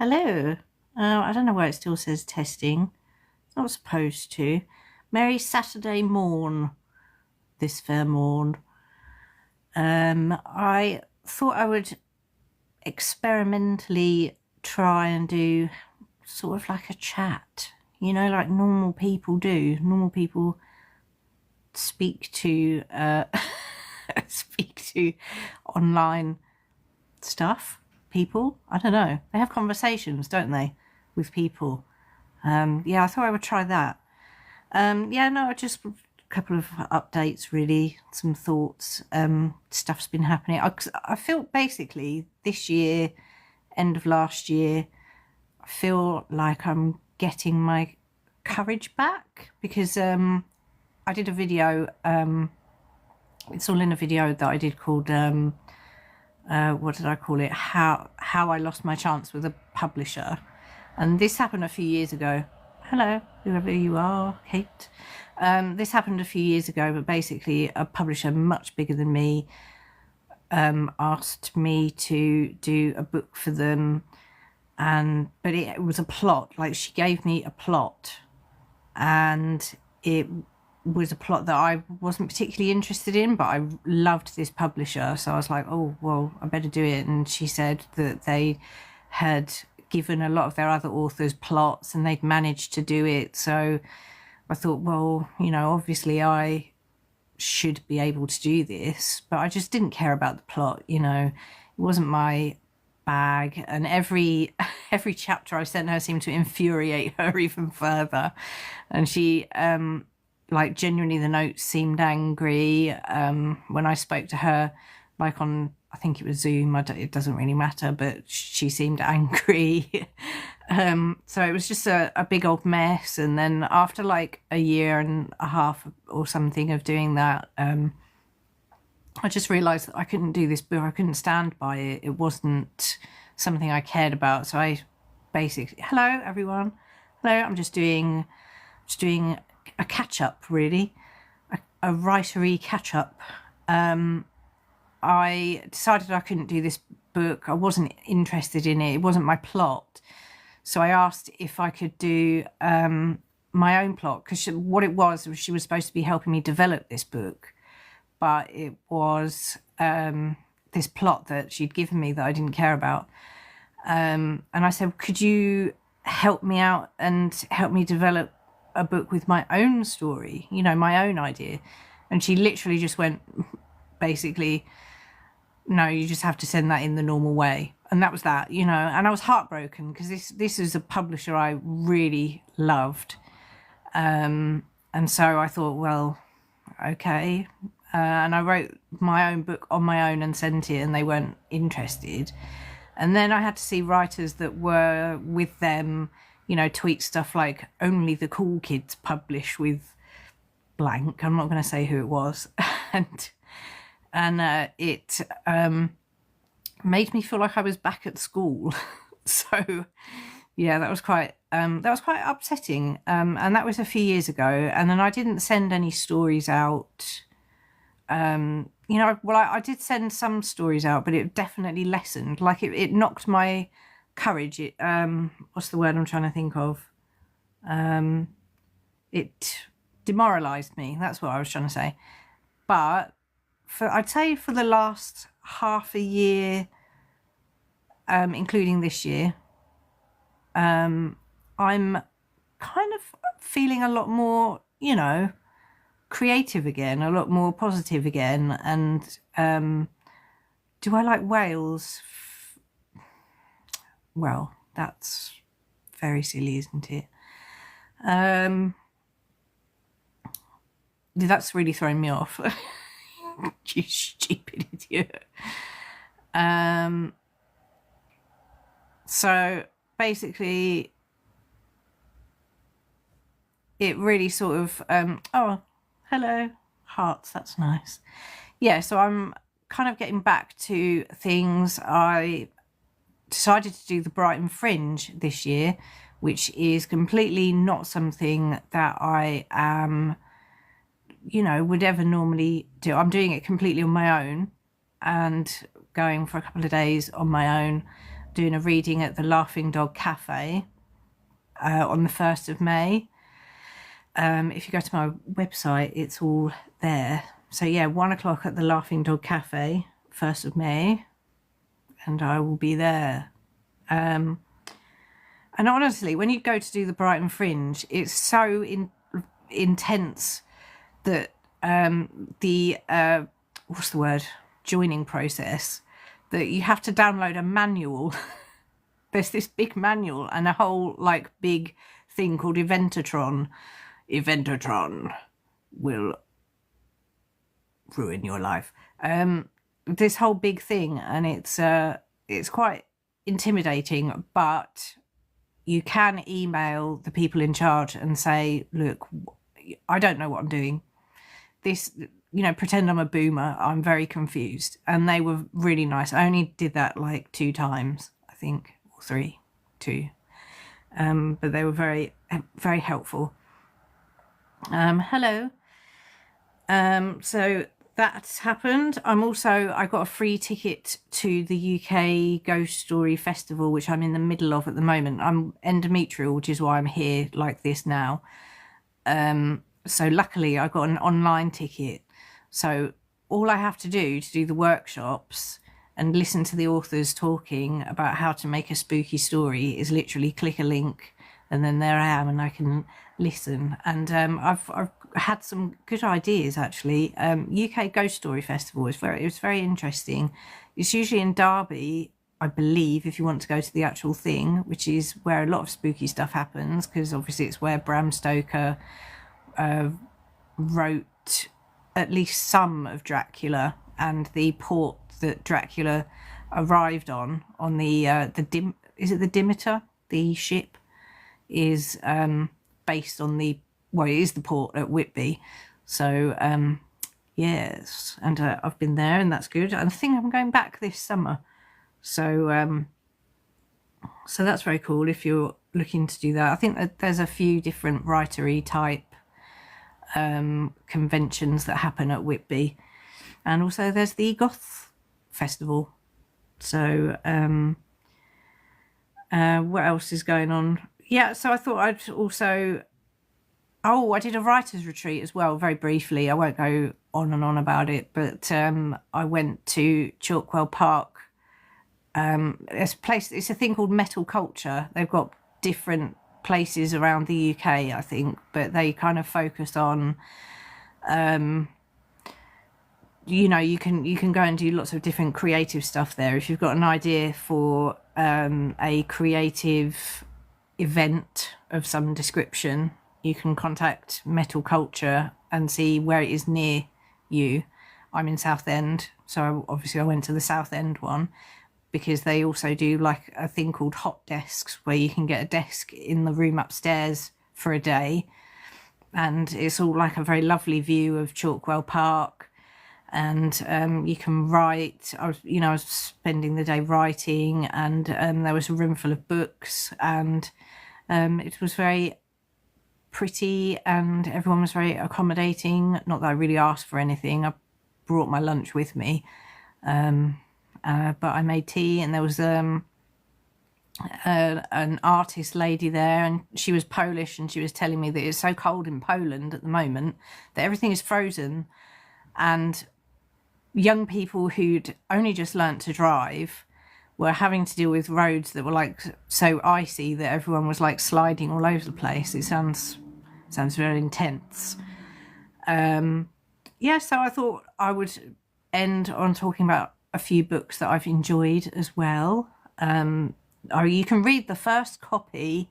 Hello. I don't know why it still says testing. It's not supposed to. Merry Saturday morn, this fair morn. I thought I would experimentally try and do sort of like a chat, like normal people do. Normal people speak to speak to online stuff. People, I don't know. They have conversations, don't they, with people? Yeah, I thought I would try that. No, just a couple of updates, really, some thoughts. Stuff's been happening. I feel basically this year, end of last year, I feel like I'm getting my courage back because I did a video. It's all in a video that I did called what did I call it? How I lost my chance with a publisher. And this happened a few years ago. Hello, whoever you are, Kate. This happened a few years ago, but basically a publisher much bigger than me asked me to do a book for them. But it was a plot. Like, she gave me a plot, and it was a plot that I wasn't particularly interested in, but I loved this publisher, so I was like, oh well, I better do it. And she said that they had given a lot of their other authors plots and they'd managed to do it, so I thought, well, obviously I should be able to do this, but I just didn't care about the plot. It wasn't my bag, and every chapter I sent her seemed to infuriate her even further, and she genuinely the notes seemed angry. When I spoke to her, like on, I think it was Zoom, it doesn't really matter, but she seemed angry. So it was just a big old mess. And then after like a year and a half or something of doing that, I just realised that I couldn't do this book. I couldn't stand by it. It wasn't something I cared about. So I basically, hello everyone. Hello, I'm just doing a catch-up, really, a writery catch-up. I decided I couldn't do this book. I wasn't interested in it. It wasn't my plot. So I asked if I could do my own plot, because what it was she was supposed to be helping me develop this book, but it was this plot that she'd given me that I didn't care about. And I said, could you help me out and help me develop a book with my own story, my own idea? And she literally just went, basically, no, you just have to send that in the normal way. And that was that, and I was heartbroken because this is a publisher I really loved. And so I thought, well, okay. And I wrote my own book on my own and sent it, and they weren't interested. And then I had to see writers that were with them, tweet stuff like, only the cool kids publish with blank. I'm not going to say who it was. and it made me feel like I was back at school. So yeah, that was quite upsetting. And that was a few years ago. And then I didn't send any stories out. I did send some stories out, but it definitely lessened. Like it knocked my courage. It what's the word I'm trying to think of? It demoralized me. That's what I was trying to say. But I'd say for the last half a year, including this year, I'm kind of feeling a lot more, creative again, a lot more positive again. And do I like Wales? Well, that's very silly, isn't it? That's really throwing me off. You stupid idiot. So basically, it really sort of, oh, hello, hearts, that's nice. Yeah, so I'm kind of getting back to things. I decided to do the Brighton Fringe this year, which is completely not something that I am, would ever normally do. I'm doing it completely on my own and going for a couple of days on my own, doing a reading at the Laughing Dog Cafe on the 1st of May. If you go to my website, it's all there. So yeah, 1 o'clock at the Laughing Dog Cafe, 1st of May, and I will be there. And honestly, when you go to do the Brighton Fringe, it's so intense that what's the word? Joining process, that you have to download a manual. There's this big manual and a whole like big thing called Eventatron. Eventatron will ruin your life. This whole big thing, and it's quite intimidating, but you can email the people in charge and say, look, I don't know what I'm doing. This, you know, pretend I'm a boomer. I'm very confused. And they were really nice. I only did that like 2 times, I think, or 2. But they were very, very helpful. Hello. So that's happened. I got a free ticket to the UK Ghost Story Festival, which I'm in the middle of at the moment. I'm endometrial, which is why I'm here like this now. So luckily I got an online ticket. So all I have to do the workshops and listen to the authors talking about how to make a spooky story is literally click a link, and then there I am, and I can listen. And I've had some good ideas actually. UK Ghost Story Festival it was very interesting. It's usually in Derby, I believe, if you want to go to the actual thing, which is where a lot of spooky stuff happens, because obviously it's where Bram Stoker wrote at least some of Dracula, and the port that Dracula arrived on the is it the Demeter? The ship is based on it is the port at Whitby. So yes, and I've been there, and that's good. I think I'm going back this summer, so so that's very cool if you're looking to do that. I think that there's a few different writery type conventions that happen at Whitby, and also there's the Goth Festival. So what else is going on? Yeah, so I thought I'd also I did a writer's retreat as well, very briefly. I won't go on and on about it, but I went to Chalkwell Park. It's a thing called Metal Culture. They've got different places around the UK, I think, but they kind of focus on you know, you can go and do lots of different creative stuff there. If you've got an idea for a creative event of some description, you can contact Metal Culture and see where it is near you. I'm in Southend, so obviously I went to the Southend one, because they also do like a thing called hot desks, where you can get a desk in the room upstairs for a day, and it's all like a very lovely view of Chalkwell Park. And you can write. I was spending the day writing, and there was a room full of books, and it was very pretty, and everyone was very accommodating. Not that I really asked for anything. I brought my lunch with me, but I made tea, and there was an artist lady there, and she was Polish, and she was telling me that it's so cold in Poland at the moment that everything is frozen, and young people who'd only just learnt to drive were having to deal with roads that were like so icy that everyone was like sliding all over the place. It sounds very intense. Yeah, so I thought I would end on talking about a few books that I've enjoyed as well. You can read the first copy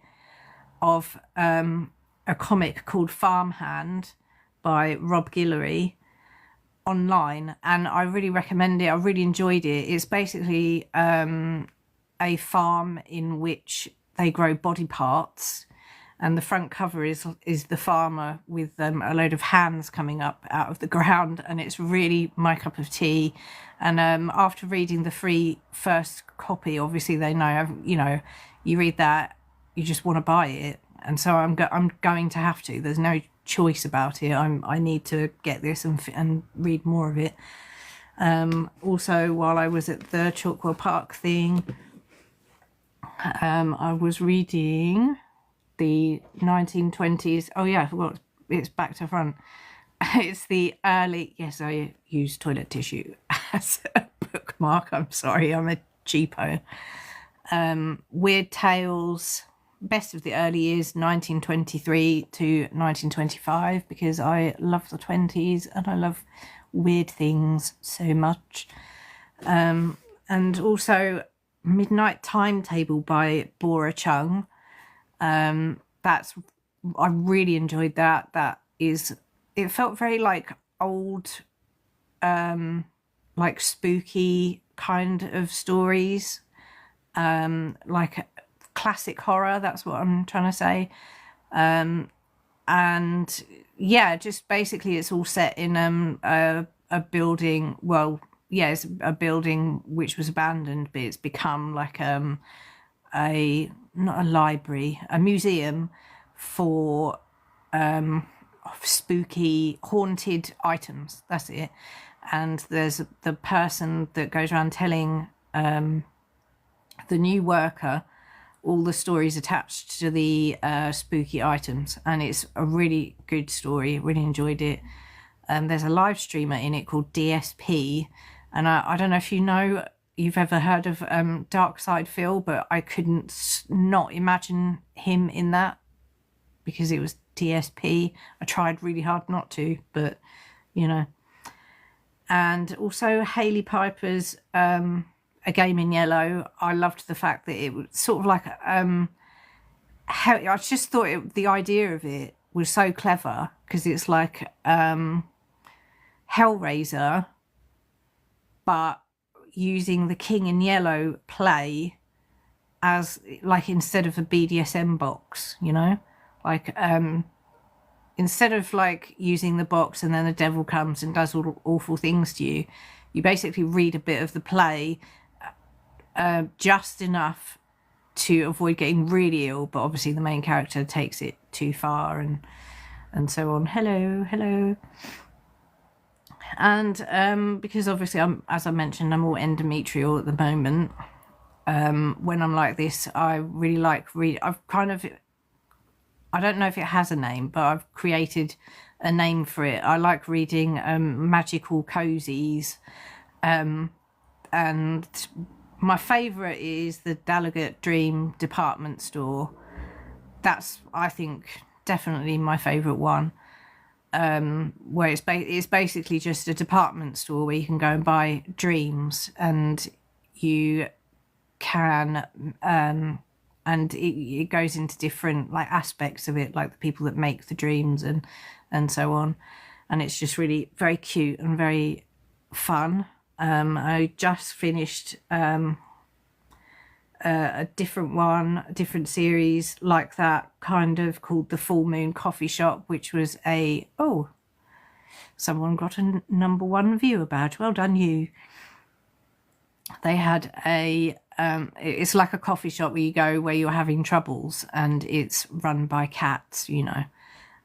of a comic called Farmhand by Rob Guillory online, and I really recommend it. I really enjoyed it. It's basically a farm in which they grow body parts, and the front cover is the farmer with a load of hands coming up out of the ground, and it's really my cup of tea. And after reading the first copy, obviously they know, you read that, you just want to buy it, and so I'm going to have to. There's no choice about it. I need to get this and read more of it. Also, while I was at the Chalkwell Park thing, I was reading the 1920s. Oh yeah, I forgot. It's back to front. It's the early. Yes, I use toilet tissue as a bookmark. I'm sorry, I'm a cheapo. Weird Tales, best of the early years, 1923 to 1925, because I love the 20s and I love weird things so much. And also Midnight Timetable by Bora Chung. That's, I really enjoyed that. It felt very like old, like spooky kind of stories, like classic horror. That's what I'm trying to say. And yeah, just basically it's all set in a building. Well, yeah, it's a building which was abandoned, but it's become like not a library, a museum for spooky haunted items. That's it. And there's the person that goes around telling the new worker all the stories attached to the spooky items, and it's a really good story. Really enjoyed it. There's a live streamer in it called DSP, and I don't know if you've ever heard of Dark Side Phil, but I couldn't not imagine him in that because it was DSP. I tried really hard not to, but you know. And also Hailey Piper's A Game in Yellow. I loved the fact that it was sort of like I just thought the idea of it was so clever, because it's like Hellraiser, but using the King in Yellow play as like instead of a BDSM box, you know, like instead of like using the box and then the devil comes and does all awful things to you, you basically read a bit of the play, just enough to avoid getting really ill, but obviously the main character takes it too far and so on. Hello. And because obviously as I mentioned, I'm all endometrial at the moment. When I'm like this, I really like I don't know if it has a name, but I've created a name for it. I like reading magical cozies, and my favourite is the Delegate Dream department store. That's, I think, definitely my favourite one. Where it's basically just a department store where you can go and buy dreams, and you can and it goes into different like aspects of it, like the people that make the dreams and so on, and it's just really very cute and very fun. I just finished a different series like that, kind of called The Full Moon Coffee Shop, which was someone got a #1 viewer badge. Well done, you. They had it's like a coffee shop where you go where you're having troubles, and it's run by cats, you know,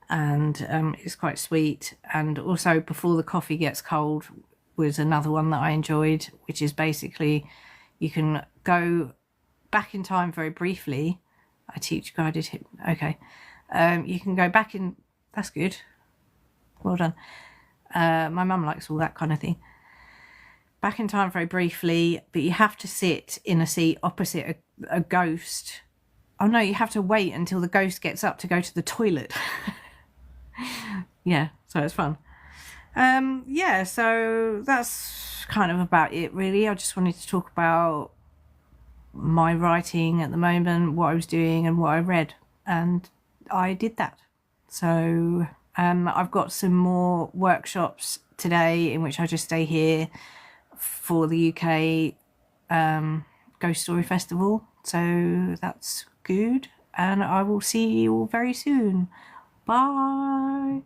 and it's quite sweet. And also Before the Coffee Gets Cold was another one that I enjoyed, which is basically you can go back in time very briefly. I teach guided hip. Okay. You can go back in. That's good. Well done. My mum likes all that kind of thing. Back in time very briefly, but you have to sit in a seat opposite a ghost. Oh no, you have to wait until the ghost gets up to go to the toilet. Yeah, so it's fun. Yeah, so that's kind of about it really. I just wanted to talk about my writing at the moment, what I was doing and what I read, and I did that. So I've got some more workshops today in which I just stay here for the UK Ghost Story Festival, so that's good, and I will see you all very soon. Bye.